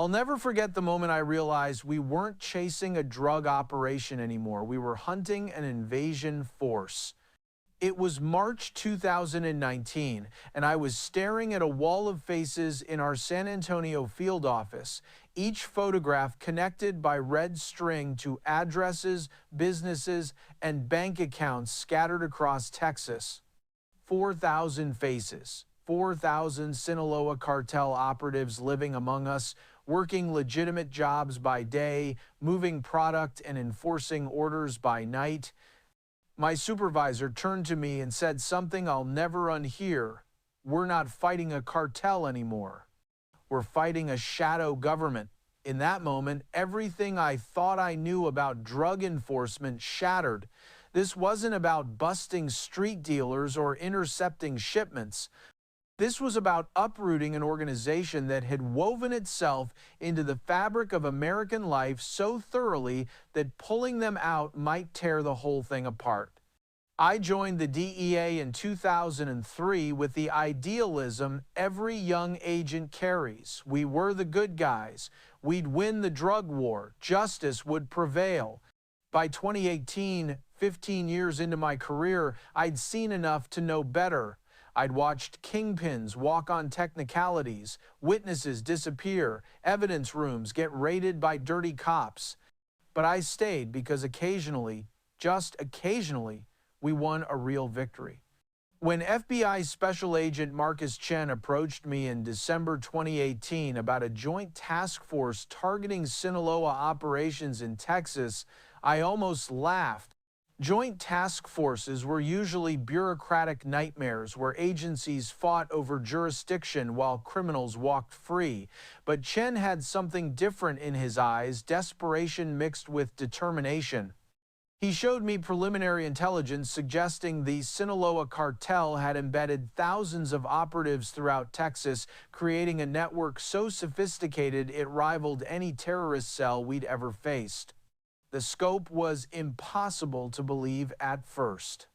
I'll never forget the moment I realized we weren't chasing a drug operation anymore. We were hunting an invasion force. It was March 2019, and I was staring at a wall of faces in our San Antonio field office, each photograph connected by red string to addresses, businesses, and bank accounts scattered across Texas. 4,000 faces, 4,000 Sinaloa Cartel operatives living among us, working legitimate jobs by day, moving product and enforcing orders by night. My supervisor turned to me and said something I'll never unhear. We're not fighting a cartel anymore. We're fighting a shadow government. In that moment, everything I thought I knew about drug enforcement shattered. This wasn't about busting street dealers or intercepting shipments. This was about uprooting an organization that had woven itself into the fabric of American life so thoroughly that pulling them out might tear the whole thing apart. I joined the DEA in 2003 with the idealism every young agent carries. We were the good guys. We'd win the drug war. Justice would prevail. By 2018, 15 years into my career, I'd seen enough to know better. I'd watched kingpins walk on technicalities, witnesses disappear, evidence rooms get raided by dirty cops. But I stayed because occasionally, just occasionally, we won a real victory. When FBI Special Agent Marcus Chen approached me in December 2018 about a joint task force targeting Sinaloa operations in Texas, I almost laughed. Joint task forces were usually bureaucratic nightmares where agencies fought over jurisdiction while criminals walked free. But Chen had something different in his eyes, desperation mixed with determination. He showed me preliminary intelligence suggesting the Sinaloa Cartel had embedded thousands of operatives throughout Texas, creating a network so sophisticated it rivaled any terrorist cell we'd ever faced. The scope was impossible to believe at first.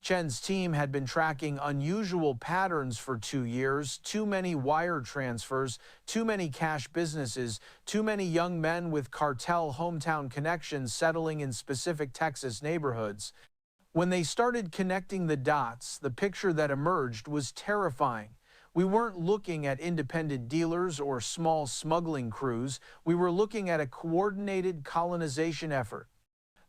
Chen's team had been tracking unusual patterns for 2 years, too many wire transfers, too many cash businesses, too many young men with cartel hometown connections settling in specific Texas neighborhoods. When they started connecting the dots, the picture that emerged was terrifying. We weren't looking at independent dealers or small smuggling crews. We were looking at a coordinated colonization effort.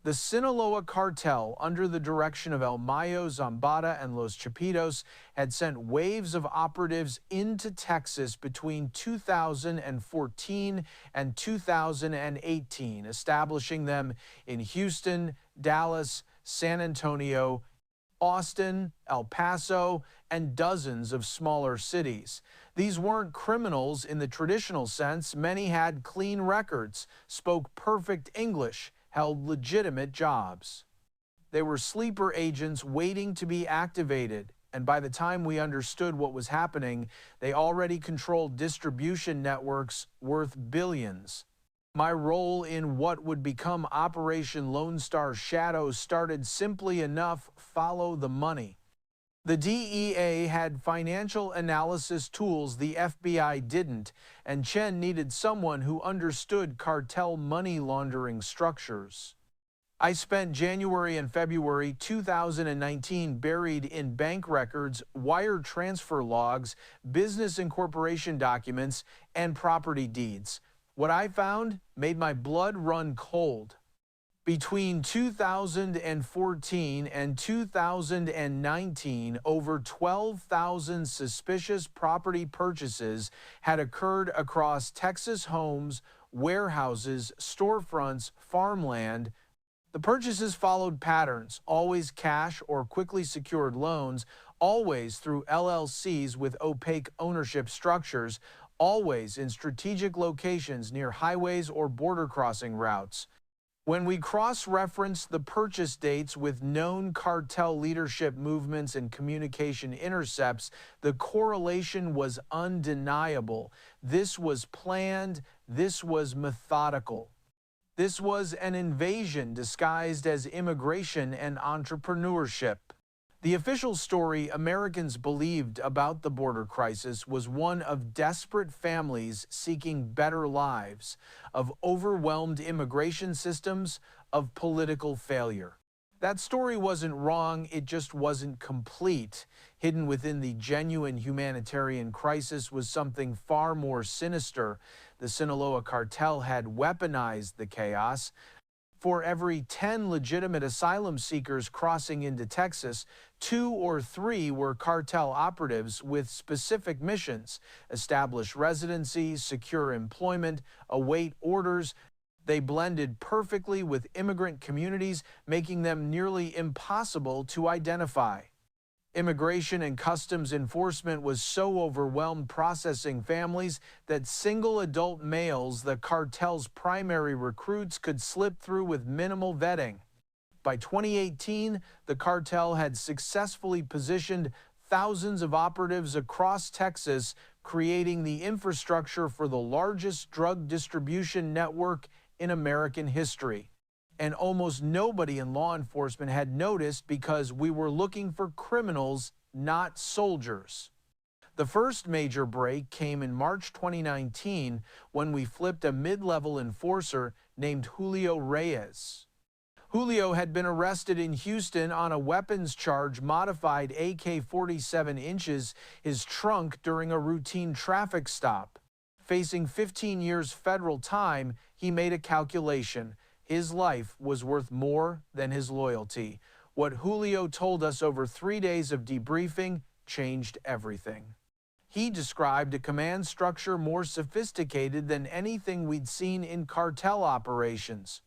The Sinaloa Cartel, under the direction of El Mayo, Zambada, and Los Chapitos, had sent waves of operatives into Texas between 2014 and 2018, establishing them in Houston, Dallas, San Antonio, Austin, El Paso, and dozens of smaller cities. These weren't criminals in the traditional sense. Many had clean records, spoke perfect English, held legitimate jobs. They were sleeper agents waiting to be activated, and by the time we understood what was happening, they already controlled distribution networks worth billions. My role in what would become Operation Lone Star Shadow started simply enough: follow the money. The DEA had financial analysis tools the FBI didn't, and Chen needed someone who understood cartel money laundering structures. I spent January and February 2019 buried in bank records, wire transfer logs, business incorporation documents, and property deeds. What I found made my blood run cold. Between 2014 and 2019, over 12,000 suspicious property purchases had occurred across Texas homes, warehouses, storefronts, farmland. The purchases followed patterns, always cash or quickly secured loans, always through LLCs with opaque ownership structures, always in strategic locations near highways or border crossing routes. When we cross-referenced the purchase dates with known cartel leadership movements and communication intercepts, the correlation was undeniable. This was planned. This was methodical. This was an invasion disguised as immigration and entrepreneurship. The official story Americans believed about the border crisis was one of desperate families seeking better lives, of overwhelmed immigration systems, of political failure. That story wasn't wrong, it just wasn't complete. Hidden within the genuine humanitarian crisis was something far more sinister. The Sinaloa Cartel had weaponized the chaos. For every 10 legitimate asylum seekers crossing into Texas, 2 or 3 were cartel operatives with specific missions: establish residency, secure employment, await orders. They blended perfectly with immigrant communities, making them nearly impossible to identify. Immigration and Customs Enforcement was so overwhelmed processing families that single adult males, the cartel's primary recruits, could slip through with minimal vetting. By 2018, the cartel had successfully positioned thousands of operatives across Texas, creating the infrastructure for the largest drug distribution network in American history. And almost nobody in law enforcement had noticed because we were looking for criminals, not soldiers. The first major break came in March 2019 when we flipped a mid-level enforcer named Julio Reyes. Julio had been arrested in Houston on a weapons charge, modified AK-47 inches, his trunk during a routine traffic stop. Facing 15 years federal time, he made a calculation. His life was worth more than his loyalty. What Julio told us over 3 days of debriefing changed everything. He described a command structure more sophisticated than anything we'd seen in cartel operations.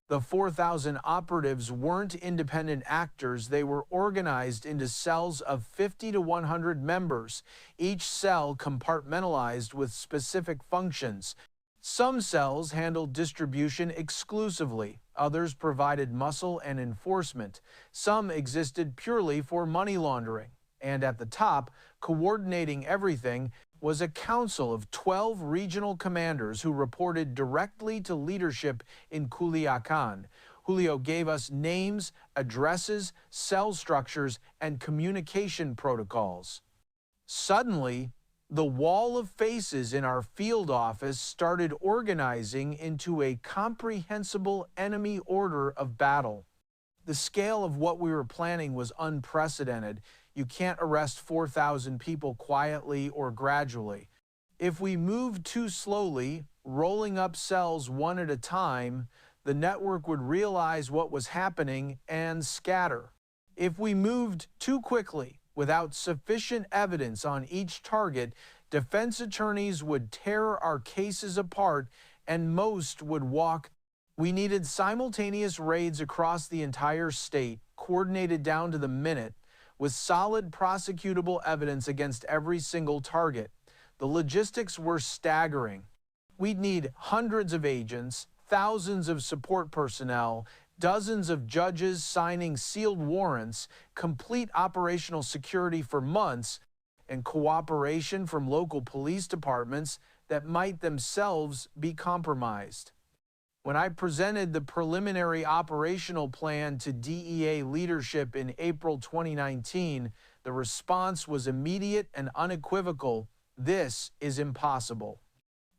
The 4,000 operatives weren't independent actors. They were organized into cells of 50 to 100 members, each cell compartmentalized with specific functions. Some cells handled distribution exclusively, others provided muscle and enforcement, some existed purely for money laundering, and at the top, coordinating everything, was a council of 12 regional commanders who reported directly to leadership in Culiacan. Julio gave us names, addresses, cell structures, and communication protocols. Suddenly, the wall of faces in our field office started organizing into a comprehensible enemy order of battle. The scale of what we were planning was unprecedented. You can't arrest 4,000 people quietly or gradually. If we moved too slowly, rolling up cells one at a time, the network would realize what was happening and scatter. If we moved too quickly, without sufficient evidence on each target, defense attorneys would tear our cases apart and most would walk. We needed simultaneous raids across the entire state, coordinated down to the minute, with solid prosecutable evidence against every single target. The logistics were staggering. We'd need hundreds of agents, thousands of support personnel, dozens of judges signing sealed warrants, complete operational security for months, and cooperation from local police departments that might themselves be compromised. When I presented the preliminary operational plan to DEA leadership in April 2019, the response was immediate and unequivocal: this is impossible.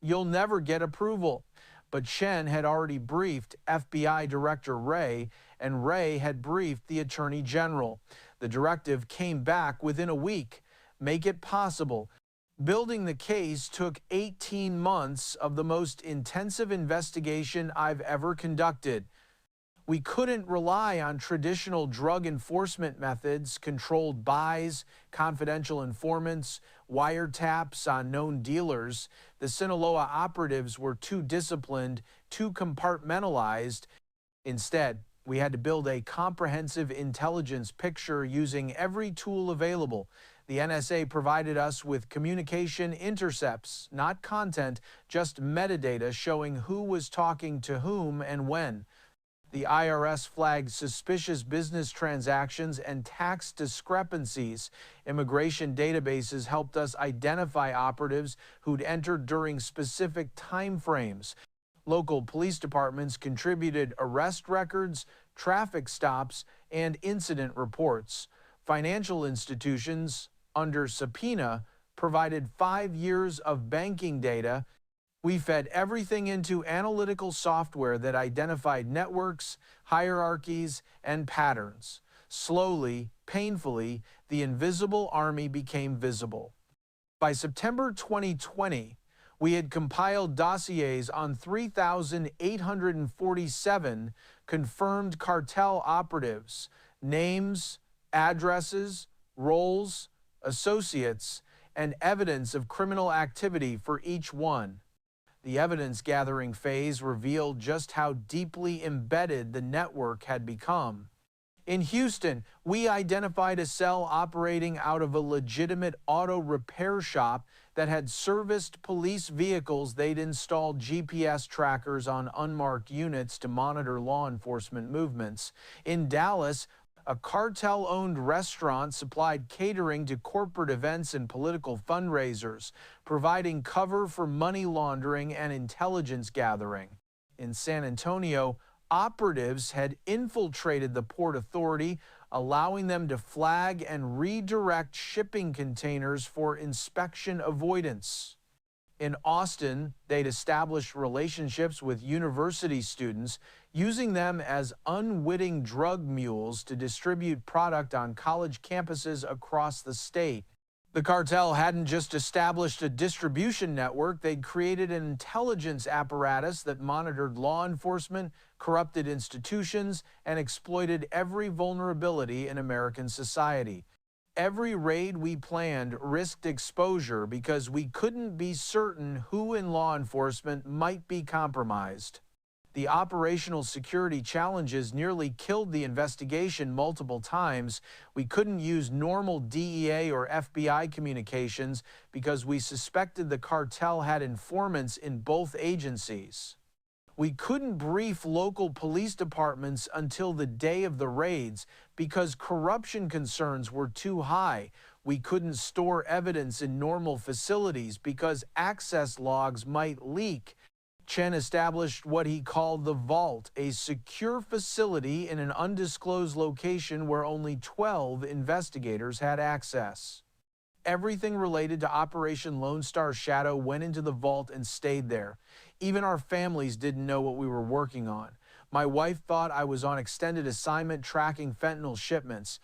You'll never get approval. But Chen had already briefed FBI Director Wray, and Wray had briefed the Attorney General. The directive came back within a week. Make it possible. Building the case took 18 months of the most intensive investigation I've ever conducted. We couldn't rely on traditional drug enforcement methods, controlled buys, confidential informants, wiretaps on known dealers. The Sinaloa operatives were too disciplined, too compartmentalized. Instead, we had to build a comprehensive intelligence picture using every tool available. The NSA provided us with communication intercepts, not content, just metadata showing who was talking to whom and when. The IRS flagged suspicious business transactions and tax discrepancies. Immigration databases helped us identify operatives who'd entered during specific time frames. Local police departments contributed arrest records, traffic stops, and incident reports. Financial institutions, under subpoena, provided 5 years of banking data. We fed everything into analytical software that identified networks, hierarchies, and patterns. Slowly, painfully, the invisible army became visible. By September 2020, we had compiled dossiers on 3,847 confirmed cartel operatives, names, addresses, roles, associates, and evidence of criminal activity for each one. The evidence-gathering phase revealed just how deeply embedded the network had become. In Houston, we identified a cell operating out of a legitimate auto repair shop that had serviced police vehicles. They'd installed GPS trackers on unmarked units to monitor law enforcement movements. In Dallas, a cartel-owned restaurant supplied catering to corporate events and political fundraisers, providing cover for money laundering and intelligence gathering. In San Antonio, operatives had infiltrated the Port Authority, allowing them to flag and redirect shipping containers for inspection avoidance. In Austin, they'd established relationships with university students, using them as unwitting drug mules to distribute product on college campuses across the state. The cartel hadn't just established a distribution network, they'd created an intelligence apparatus that monitored law enforcement, corrupted institutions, and exploited every vulnerability in American society. Every raid we planned risked exposure because we couldn't be certain who in law enforcement might be compromised. The operational security challenges nearly killed the investigation multiple times. We couldn't use normal DEA or FBI communications because we suspected the cartel had informants in both agencies. We couldn't brief local police departments until the day of the raids because corruption concerns were too high. We couldn't store evidence in normal facilities because access logs might leak. Chen established what he called the Vault, a secure facility in an undisclosed location where only 12 investigators had access. Everything related to Operation Lone Star Shadow went into the vault and stayed there. Even our families didn't know what we were working on. My wife thought I was on extended assignment tracking fentanyl shipments.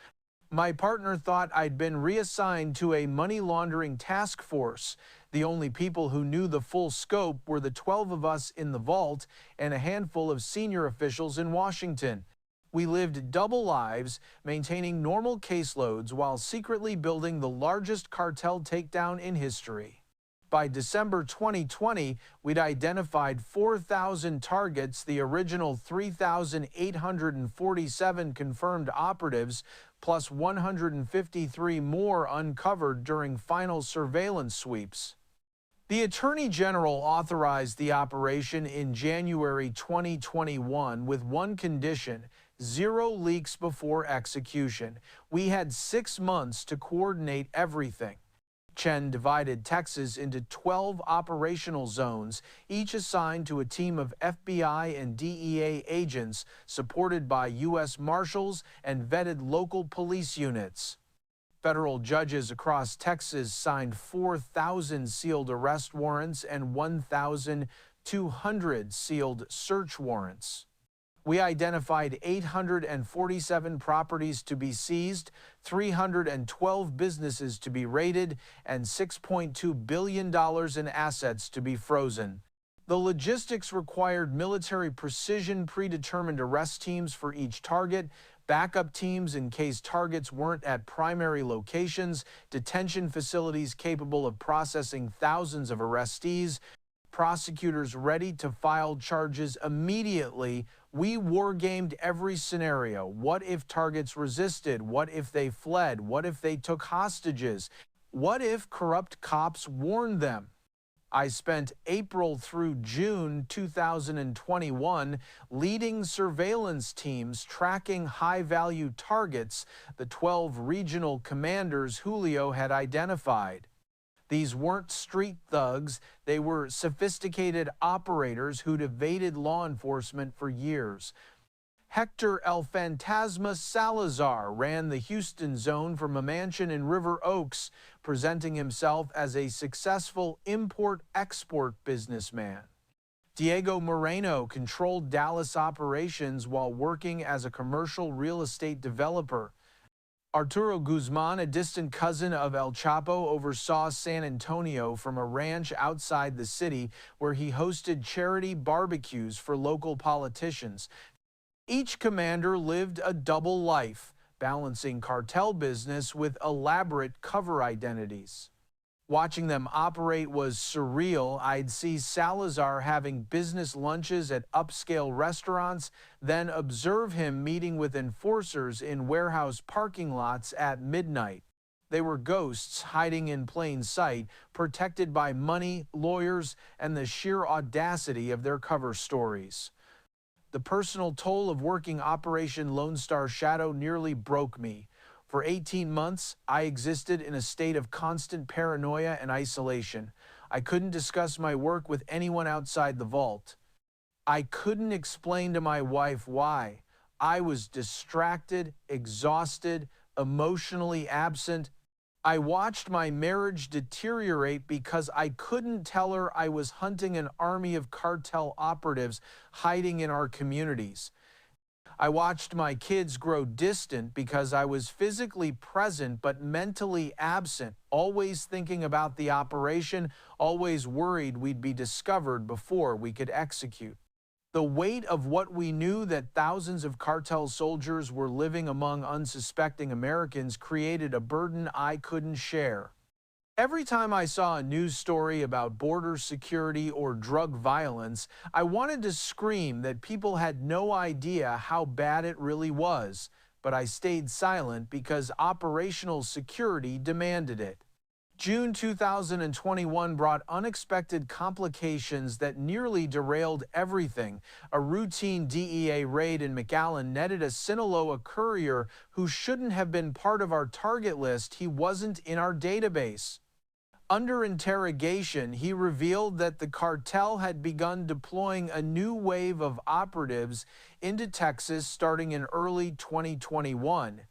My partner thought I'd been reassigned to a money laundering task force. The only people who knew the full scope were the 12 of us in the vault and a handful of senior officials in Washington. We lived double lives, maintaining normal caseloads while secretly building the largest cartel takedown in history. By December 2020, we'd identified 4,000 targets, the original 3,847 confirmed operatives, plus 153 more uncovered during final surveillance sweeps. The Attorney General authorized the operation in January 2021 with one condition: 0 leaks before execution. We had 6 months to coordinate everything. Chen divided Texas into 12 operational zones, each assigned to a team of FBI and DEA agents supported by U.S. Marshals and vetted local police units. Federal judges across Texas signed 4,000 sealed arrest warrants and 1,200 sealed search warrants. We identified 847 properties to be seized, 312 businesses to be raided, and $6.2 billion in assets to be frozen. The logistics required military precision, predetermined arrest teams for each target, backup teams in case targets weren't at primary locations, detention facilities capable of processing thousands of arrestees, prosecutors ready to file charges immediately. We wargamed every scenario. What if targets resisted? What if they fled? What if they took hostages? What if corrupt cops warned them? I spent April through June 2021 leading surveillance teams tracking high-value targets the 12 regional commanders Julio had identified. These weren't street thugs, they were sophisticated operators who'd evaded law enforcement for years. Hector El Fantasma Salazar ran the Houston zone from a mansion in River Oaks, presenting himself as a successful import-export businessman. Diego Moreno controlled Dallas operations while working as a commercial real estate developer. Arturo Guzman, a distant cousin of El Chapo, oversaw San Antonio from a ranch outside the city where he hosted charity barbecues for local politicians. Each commander lived a double life, balancing cartel business with elaborate cover identities. Watching them operate was surreal. I'd see Salazar having business lunches at upscale restaurants, then observe him meeting with enforcers in warehouse parking lots at midnight. They were ghosts hiding in plain sight, protected by money, lawyers, and the sheer audacity of their cover stories. The personal toll of working Operation Lone Star Shadow nearly broke me. For 18 months, I existed in a state of constant paranoia and isolation. I couldn't discuss my work with anyone outside the vault. I couldn't explain to my wife why. I was distracted, exhausted, emotionally absent. I watched my marriage deteriorate because I couldn't tell her I was hunting an army of cartel operatives hiding in our communities. I watched my kids grow distant because I was physically present but mentally absent, always thinking about the operation, always worried we'd be discovered before we could execute. The weight of what we knew, that thousands of cartel soldiers were living among unsuspecting Americans, created a burden I couldn't share. Every time I saw a news story about border security or drug violence, I wanted to scream that people had no idea how bad it really was, but I stayed silent because operational security demanded it. June 2021 brought unexpected complications that nearly derailed everything. A routine DEA raid in McAllen netted a Sinaloa courier who shouldn't have been part of our target list. He wasn't in our database. Under interrogation, he revealed that the cartel had begun deploying a new wave of operatives into Texas starting in early 2021.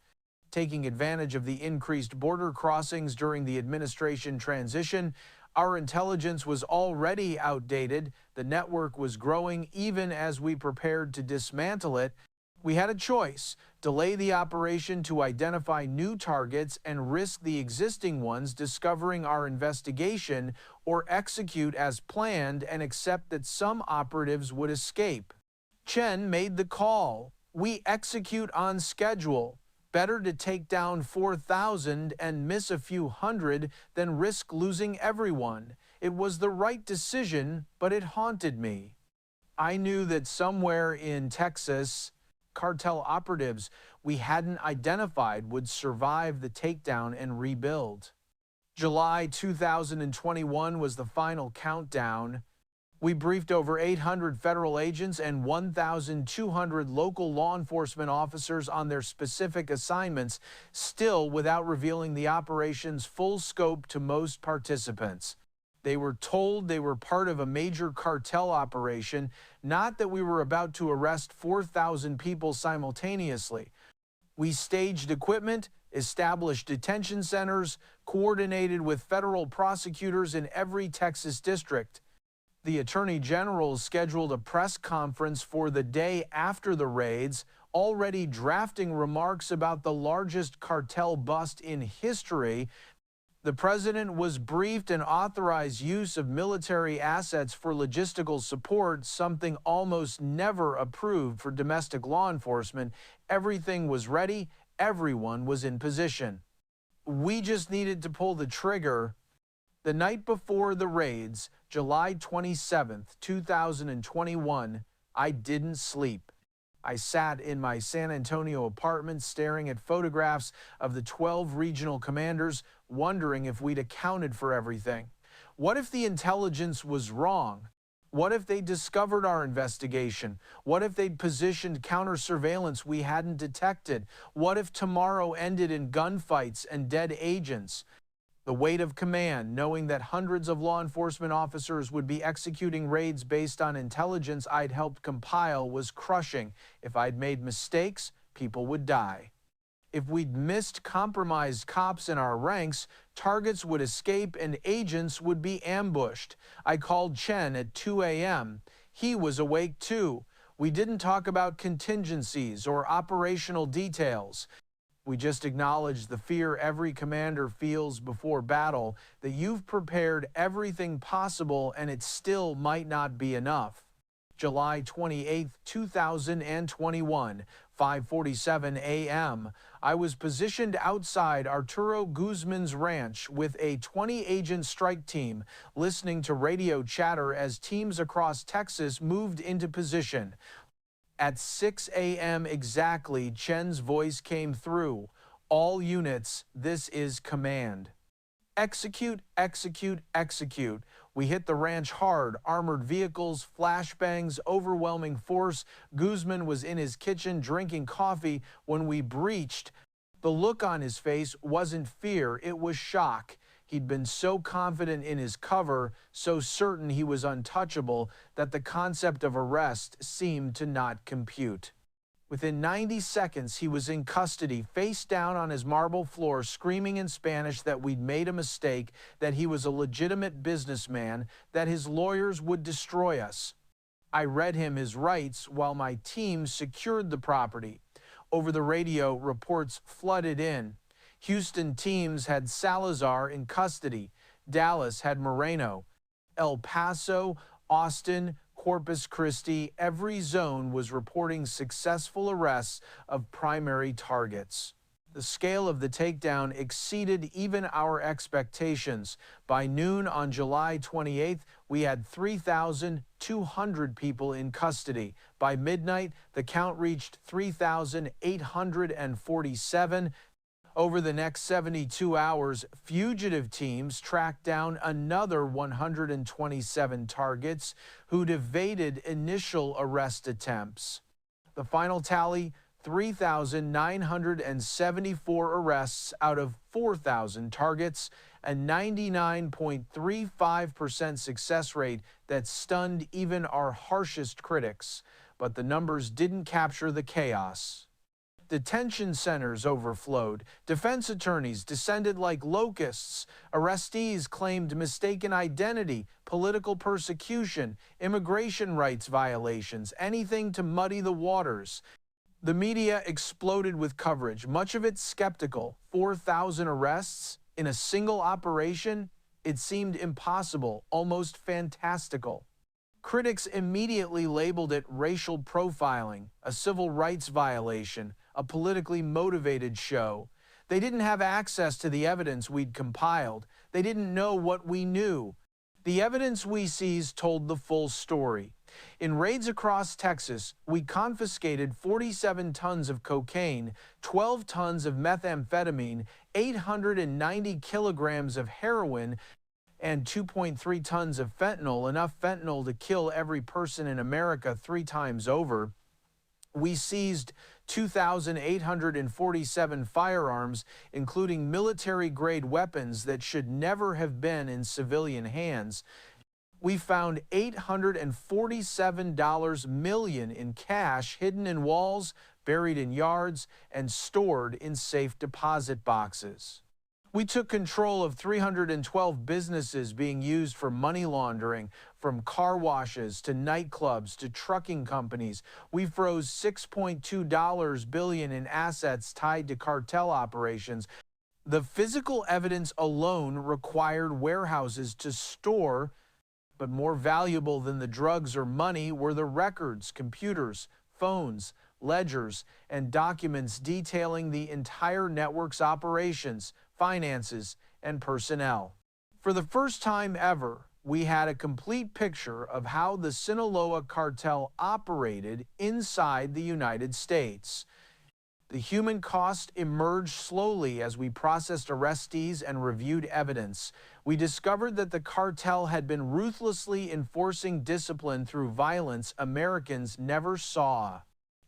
Taking advantage of the increased border crossings during the administration transition, our intelligence was already outdated. The network was growing even as we prepared to dismantle it. We had a choice: delay the operation to identify new targets and risk the existing ones discovering our investigation, or execute as planned and accept that some operatives would escape. Chen made the call. We execute on schedule. Better to take down 4,000 and miss a few hundred than risk losing everyone. It was the right decision, but it haunted me. I knew that somewhere in Texas, cartel operatives we hadn't identified would survive the takedown and rebuild. July 2021 was the final countdown. We briefed over 800 federal agents and 1,200 local law enforcement officers on their specific assignments, still without revealing the operation's full scope to most participants. They were told they were part of a major cartel operation, not that we were about to arrest 4,000 people simultaneously. We staged equipment, established detention centers, coordinated with federal prosecutors in every Texas district. The Attorney General scheduled a press conference for the day after the raids, already drafting remarks about the largest cartel bust in history. The president was briefed and authorized use of military assets for logistical support, something almost never approved for domestic law enforcement. Everything was ready. Everyone was in position. We just needed to pull the trigger. The night before the raids, July 27, 2021, I didn't sleep. I sat in my San Antonio apartment staring at photographs of the 12 regional commanders, wondering if we'd accounted for everything. What if the intelligence was wrong? What if they discovered our investigation? What if they'd positioned counter-surveillance we hadn't detected? What if tomorrow ended in gunfights and dead agents? The weight of command, knowing that hundreds of law enforcement officers would be executing raids based on intelligence I'd helped compile, was crushing. If I'd made mistakes, people would die. If we'd missed compromised cops in our ranks, targets would escape and agents would be ambushed. I called Chen at 2 a.m. He was awake too. We didn't talk about contingencies or operational details. We just acknowledged the fear every commander feels before battle, that you've prepared everything possible and it still might not be enough. July 28, 2021, 5:47 a.m. I was positioned outside Arturo Guzman's ranch with a 20-agent strike team, listening to radio chatter as teams across Texas moved into position. At 6 a.m. exactly, Chen's voice came through. All units, this is command. Execute, execute, execute. We hit the ranch hard, armored vehicles, flashbangs, overwhelming force. Guzman was in his kitchen drinking coffee when we breached. The look on his face wasn't fear, it was shock. He'd been so confident in his cover, so certain he was untouchable, that the concept of arrest seemed to not compute. Within 90 seconds, he was in custody, face down on his marble floor, screaming in Spanish that we'd made a mistake, that he was a legitimate businessman, that his lawyers would destroy us. I read him his rights while my team secured the property. Over the radio, reports flooded in. Houston teams had Salazar in custody. Dallas had Moreno. El Paso, Austin, Corpus Christi, every zone was reporting successful arrests of primary targets. The scale of the takedown exceeded even our expectations. By noon on July 28th, we had 3,200 people in custody. By midnight, the count reached 3,847. Over the next 72 hours, fugitive teams tracked down another 127 targets who'd evaded initial arrest attempts. The final tally, 3,974 arrests out of 4,000 targets, a 99.35% success rate that stunned even our harshest critics. But the numbers didn't capture the chaos. Detention centers overflowed. Defense attorneys descended like locusts. Arrestees claimed mistaken identity, political persecution, immigration rights violations, anything to muddy the waters. The media exploded with coverage, much of it skeptical. 4,000 arrests in a single operation? It seemed impossible, almost fantastical. Critics immediately labeled it racial profiling, a civil rights violation, a politically motivated show. They didn't have access to the evidence we'd compiled. They didn't know what we knew. The evidence we seized told the full story. In raids across Texas, we confiscated 47 tons of cocaine, 12 tons of methamphetamine, 890 kilograms of heroin, and 2.3 tons of fentanyl, enough fentanyl to kill every person in America 3 times over. We seized 2,847 firearms, including military-grade weapons that should never have been in civilian hands. We found $847 million in cash hidden in walls, buried in yards, and stored in safe deposit boxes. We took control of 312 businesses being used for money laundering, from car washes to nightclubs to trucking companies. We froze $6.2 billion in assets tied to cartel operations. The physical evidence alone required warehouses to store, but more valuable than the drugs or money were the records, computers, phones, ledgers, and documents detailing the entire network's operations, finances, and personnel. For the first time ever, we had a complete picture of how the Sinaloa Cartel operated inside the United States. The human cost emerged slowly as we processed arrestees and reviewed evidence. We discovered that the cartel had been ruthlessly enforcing discipline through violence Americans never saw.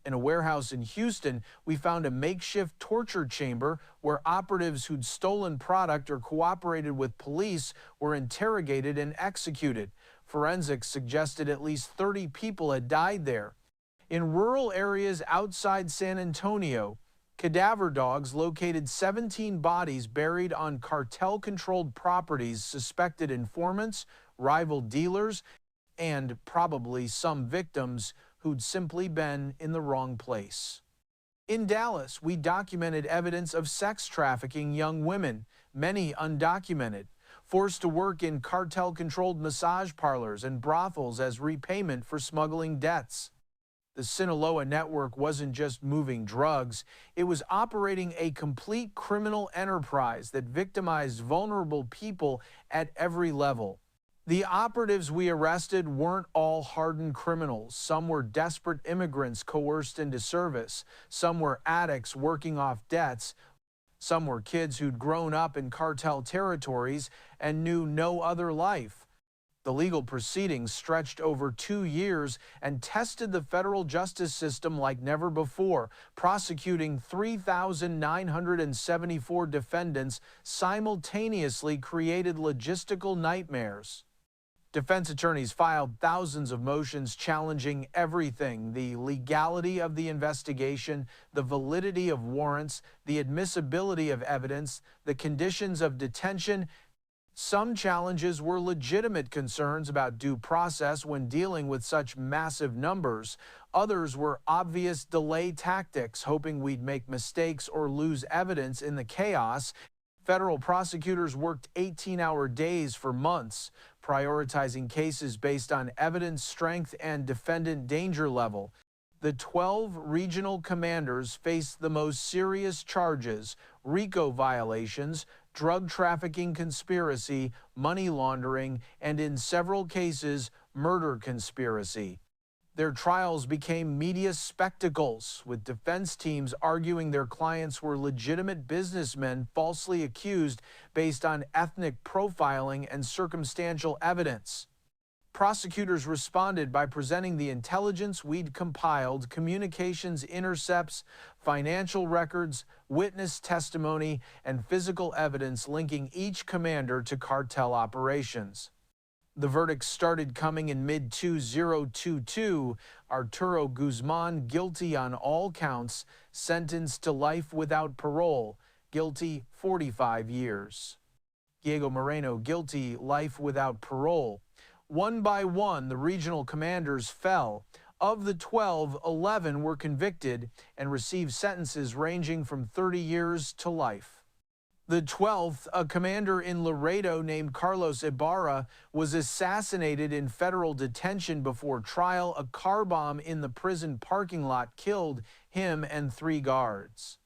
In a warehouse in Houston, we found a makeshift torture chamber where operatives who'd stolen product or cooperated with police were interrogated and executed. Forensics suggested at least 30 people had died there. In rural areas outside San Antonio, cadaver dogs located 17 bodies buried on cartel-controlled properties, suspected informants, rival dealers, and probably some victims who'd simply been in the wrong place. In Dallas, we documented evidence of sex trafficking young women, many undocumented, forced to work in cartel-controlled massage parlors and brothels as repayment for smuggling debts. The Sinaloa network wasn't just moving drugs, it was operating a complete criminal enterprise that victimized vulnerable people at every level. The operatives we arrested weren't all hardened criminals. Some were desperate immigrants coerced into service. Some were addicts working off debts. Some were kids who'd grown up in cartel territories and knew no other life. The legal proceedings stretched over 2 years and tested the federal justice system like never before, prosecuting 3,974 defendants simultaneously created logistical nightmares. Defense attorneys filed thousands of motions challenging everything: the legality of the investigation, the validity of warrants, the admissibility of evidence, the conditions of detention. Some challenges were legitimate concerns about due process when dealing with such massive numbers. Others were obvious delay tactics, hoping we'd make mistakes or lose evidence in the chaos. Federal prosecutors worked 18-hour days for months, prioritizing cases based on evidence strength and defendant danger level. The 12 regional commanders faced the most serious charges: RICO violations, drug trafficking conspiracy, money laundering, and in several cases, murder conspiracy. Their trials became media spectacles, with defense teams arguing their clients were legitimate businessmen falsely accused based on ethnic profiling and circumstantial evidence. Prosecutors responded by presenting the intelligence we'd compiled, communications intercepts, financial records, witness testimony, and physical evidence linking each commander to cartel operations. The verdicts started coming in mid-2022. Arturo Guzman, guilty on all counts, sentenced to life without parole, guilty 45 years. Diego Moreno, guilty, life without parole. One by one, the regional commanders fell. Of the 12, 11 were convicted and received sentences ranging from 30 years to life. The 12th, a commander in Laredo named Carlos Ibarra, was assassinated in federal detention before trial. A car bomb in the prison parking lot killed him and 3 guards.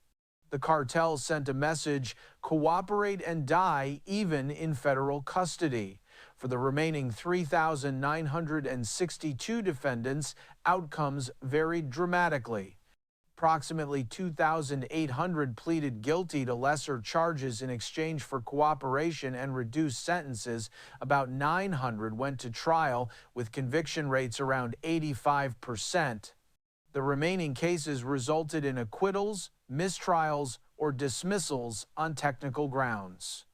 The cartel sent a message: cooperate and die, even in federal custody. For the remaining 3,962 defendants, outcomes varied dramatically. Approximately 2,800 pleaded guilty to lesser charges in exchange for cooperation and reduced sentences. About 900 went to trial, with conviction rates around 85%. The remaining cases resulted in acquittals, mistrials, or dismissals on technical grounds.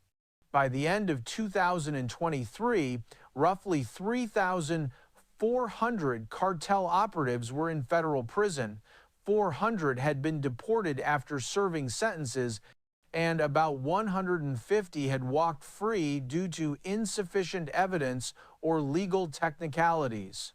By the end of 2023, roughly 3,400 cartel operatives were in federal prison. 400 had been deported after serving sentences, and about 150 had walked free due to insufficient evidence or legal technicalities.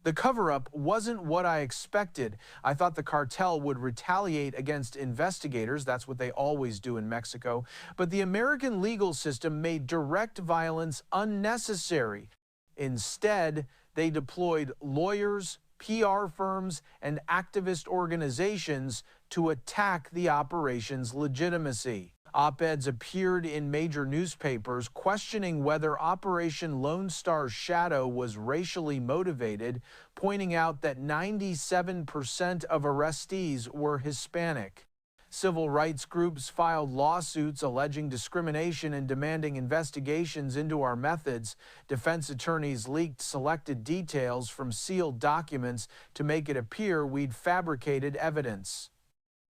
The cover-up wasn't what I expected. I thought the cartel would retaliate against investigators. That's what they always do in Mexico. But the American legal system made direct violence unnecessary. Instead, they deployed lawyers, PR firms, and activist organizations to attack the operation's legitimacy. Op-eds appeared in major newspapers questioning whether Operation Lone Star Shadow was racially motivated, pointing out that 97% of arrestees were Hispanic. Civil rights groups filed lawsuits alleging discrimination and demanding investigations into our methods. Defense attorneys leaked selected details from sealed documents to make it appear we'd fabricated evidence.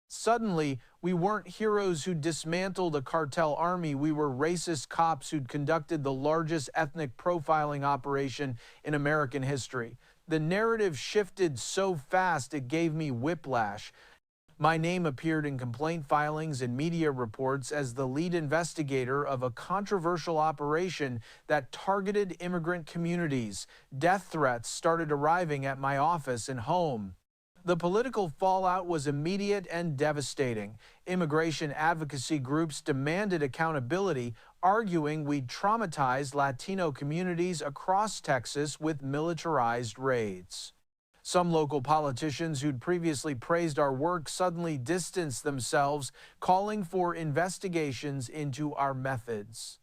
Suddenly, we weren't heroes who dismantled a cartel army. We were racist cops who'd conducted the largest ethnic profiling operation in American history. The narrative shifted so fast it gave me whiplash. My name appeared in complaint filings and media reports as the lead investigator of a controversial operation that targeted immigrant communities. Death threats started arriving at my office and home. The political fallout was immediate and devastating. Immigration advocacy groups demanded accountability, arguing we'd traumatized Latino communities across Texas with militarized raids. Some local politicians who'd previously praised our work suddenly distanced themselves, calling for investigations into our methods.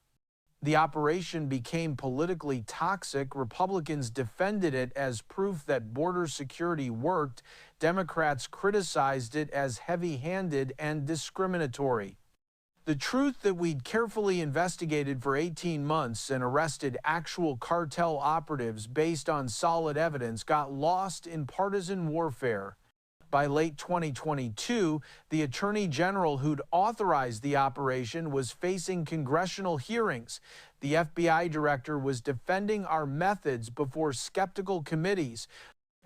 The operation became politically toxic. Republicans defended it as proof that border security worked. Democrats criticized it as heavy-handed and discriminatory. The truth that we'd carefully investigated for 18 months and arrested actual cartel operatives based on solid evidence got lost in partisan warfare. By late 2022, the Attorney General who'd authorized the operation was facing congressional hearings. The FBI director was defending our methods before skeptical committees.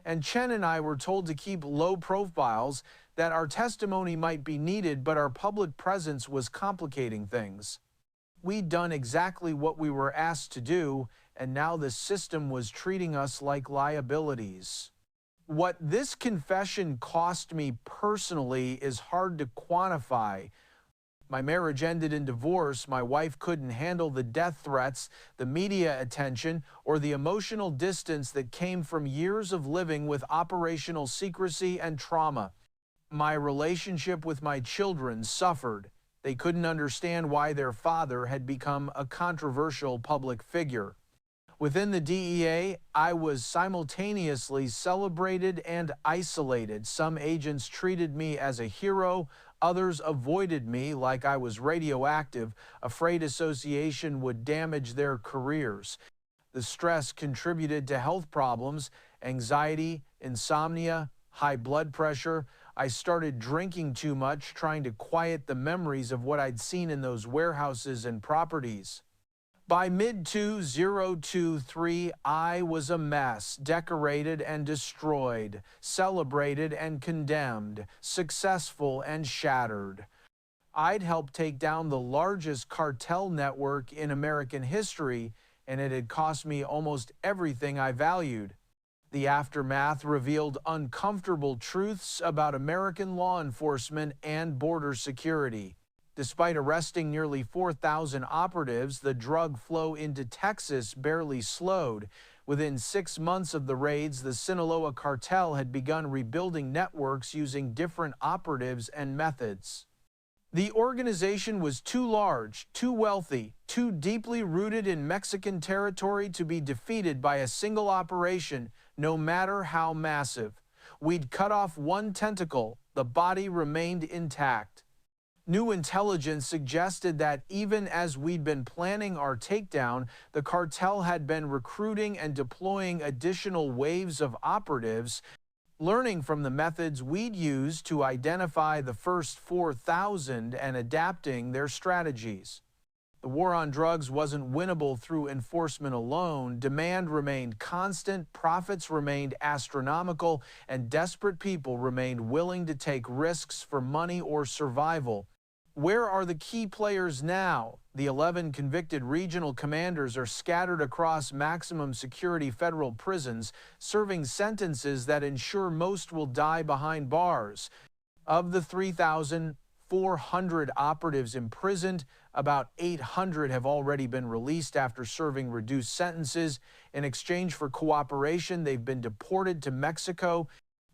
And Chen and I were told to keep low profiles, that our testimony might be needed, but our public presence was complicating things. We'd done exactly what we were asked to do, and now the system was treating us like liabilities. What this confession cost me personally is hard to quantify. My marriage ended in divorce. My wife couldn't handle the death threats, the media attention, or the emotional distance that came from years of living with operational secrecy and trauma. My relationship with my children suffered. They couldn't understand why their father had become a controversial public figure. Within the DEA, I was simultaneously celebrated and isolated. Some agents treated me as a hero, others avoided me like I was radioactive, afraid association would damage their careers. The stress contributed to health problems, anxiety, insomnia, high blood pressure. I started drinking too much, trying to quiet the memories of what I'd seen in those warehouses and properties. By mid-2023, I was a mess, decorated and destroyed, celebrated and condemned, successful and shattered. I'd helped take down the largest cartel network in American history, and it had cost me almost everything I valued. The aftermath revealed uncomfortable truths about American law enforcement and border security. Despite arresting nearly 4,000 operatives, the drug flow into Texas barely slowed. Within 6 months of the raids, the Sinaloa Cartel had begun rebuilding networks using different operatives and methods. The organization was too large, too wealthy, too deeply rooted in Mexican territory to be defeated by a single operation, no matter how massive. We'd cut off one tentacle, the body remained intact. New intelligence suggested that even as we'd been planning our takedown, the cartel had been recruiting and deploying additional waves of operatives, learning from the methods we'd used to identify the first 4,000 and adapting their strategies. The war on drugs wasn't winnable through enforcement alone. Demand remained constant, profits remained astronomical, and desperate people remained willing to take risks for money or survival. Where are the key players now? The 11 convicted regional commanders are scattered across maximum security federal prisons, serving sentences that ensure most will die behind bars. Of the 3,400 operatives imprisoned, about 800 have already been released after serving reduced sentences. In exchange for cooperation, they've been deported to Mexico,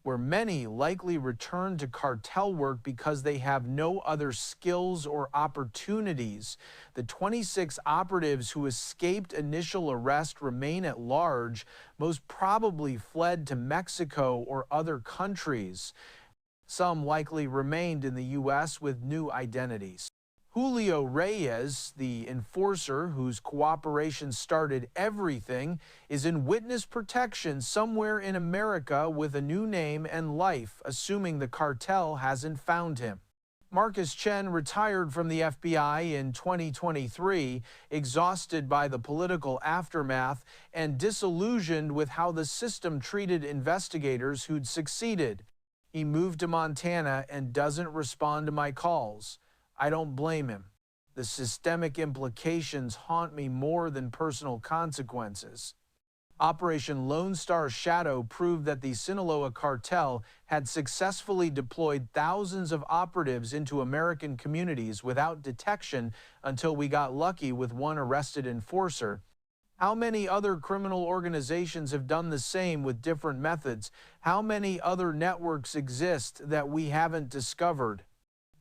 where many likely return to cartel work because they have no other skills or opportunities. The 26 operatives who escaped initial arrest remain at large, most probably fled to Mexico or other countries. Some likely remained in the U.S. with new identities. Julio Reyes, the enforcer whose cooperation started everything, is in witness protection somewhere in America with a new name and life, assuming the cartel hasn't found him. Marcus Chen retired from the FBI in 2023, exhausted by the political aftermath and disillusioned with how the system treated investigators who'd succeeded. He moved to Montana and doesn't respond to my calls. I don't blame him. The systemic implications haunt me more than personal consequences. Operation Lone Star Shadow proved that the Sinaloa Cartel had successfully deployed thousands of operatives into American communities without detection until we got lucky with one arrested enforcer. How many other criminal organizations have done the same with different methods? How many other networks exist that we haven't discovered?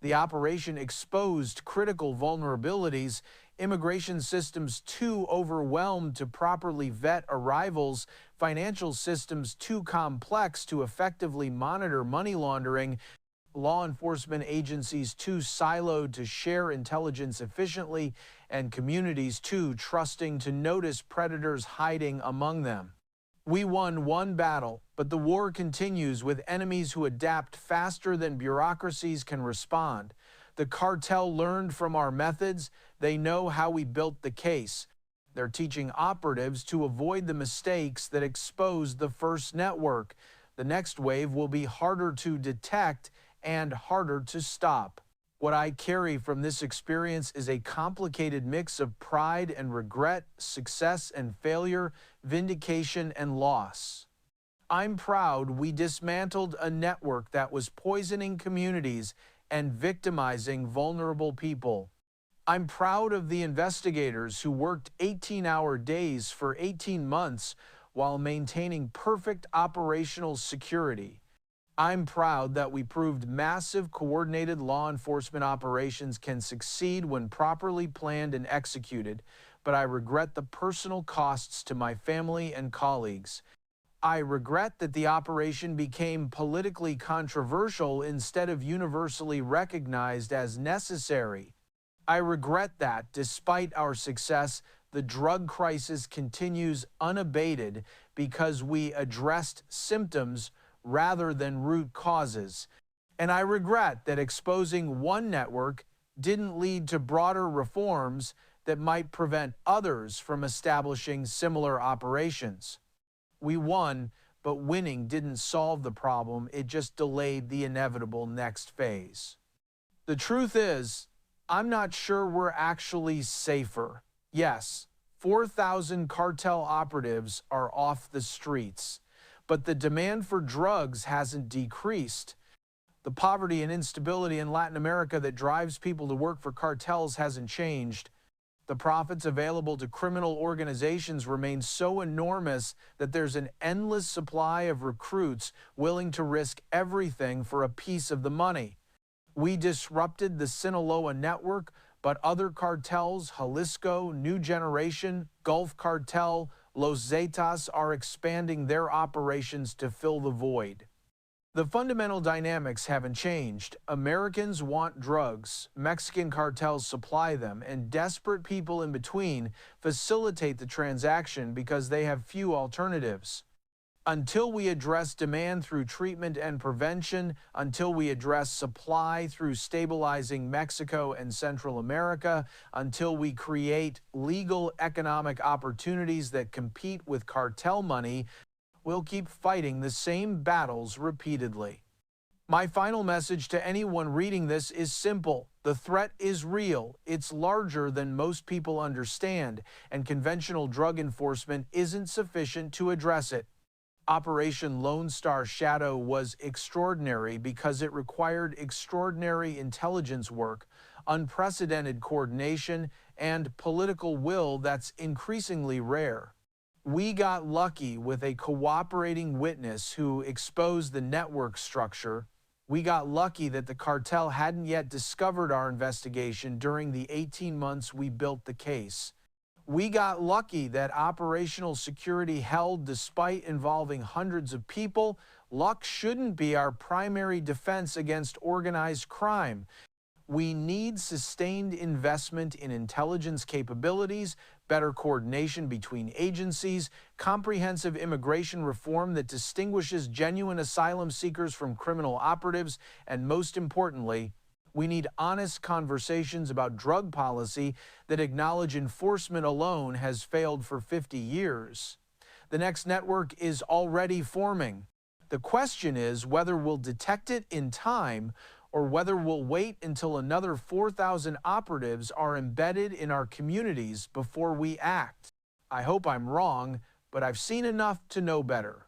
The operation exposed critical vulnerabilities, immigration systems too overwhelmed to properly vet arrivals, financial systems too complex to effectively monitor money laundering, law enforcement agencies too siloed to share intelligence efficiently, and communities too trusting to notice predators hiding among them. We won one battle, but the war continues with enemies who adapt faster than bureaucracies can respond. The cartel learned from our methods. They know how we built the case. They're teaching operatives to avoid the mistakes that exposed the first network. The next wave will be harder to detect and harder to stop. What I carry from this experience is a complicated mix of pride and regret, success and failure, vindication and loss. I'm proud we dismantled a network that was poisoning communities and victimizing vulnerable people. I'm proud of the investigators who worked 18-hour days for 18 months while maintaining perfect operational security. I'm proud that we proved massive coordinated law enforcement operations can succeed when properly planned and executed, but I regret the personal costs to my family and colleagues. I regret that the operation became politically controversial instead of universally recognized as necessary. I regret that, despite our success, the drug crisis continues unabated because we addressed symptoms rather than root causes. And I regret that exposing one network didn't lead to broader reforms that might prevent others from establishing similar operations. We won, but winning didn't solve the problem, it just delayed the inevitable next phase. The truth is, I'm not sure we're actually safer. Yes, 4,000 cartel operatives are off the streets, but the demand for drugs hasn't decreased. The poverty and instability in Latin America that drives people to work for cartels hasn't changed. The profits available to criminal organizations remain so enormous that there's an endless supply of recruits willing to risk everything for a piece of the money. We disrupted the Sinaloa network, but other cartels, Jalisco, New Generation, Gulf Cartel, Los Zetas, are expanding their operations to fill the void. The fundamental dynamics haven't changed. Americans want drugs, Mexican cartels supply them, and desperate people in between facilitate the transaction because they have few alternatives. Until we address demand through treatment and prevention, until we address supply through stabilizing Mexico and Central America, until we create legal economic opportunities that compete with cartel money, we'll keep fighting the same battles repeatedly. My final message to anyone reading this is simple. The threat is real. It's larger than most people understand, and conventional drug enforcement isn't sufficient to address it. Operation Lone Star Shadow was extraordinary because it required extraordinary intelligence work, unprecedented coordination, and political will that's increasingly rare. We got lucky with a cooperating witness who exposed the network structure. We got lucky that the cartel hadn't yet discovered our investigation during the 18 months we built the case. We got lucky that operational security held despite involving hundreds of people. Luck shouldn't be our primary defense against organized crime. We need sustained investment in intelligence capabilities, better coordination between agencies, comprehensive immigration reform that distinguishes genuine asylum seekers from criminal operatives, and most importantly, we need honest conversations about drug policy that acknowledge enforcement alone has failed for 50 years. The next network is already forming. The question is whether we'll detect it in time or whether we'll wait until another 4,000 operatives are embedded in our communities before we act. I hope I'm wrong, but I've seen enough to know better.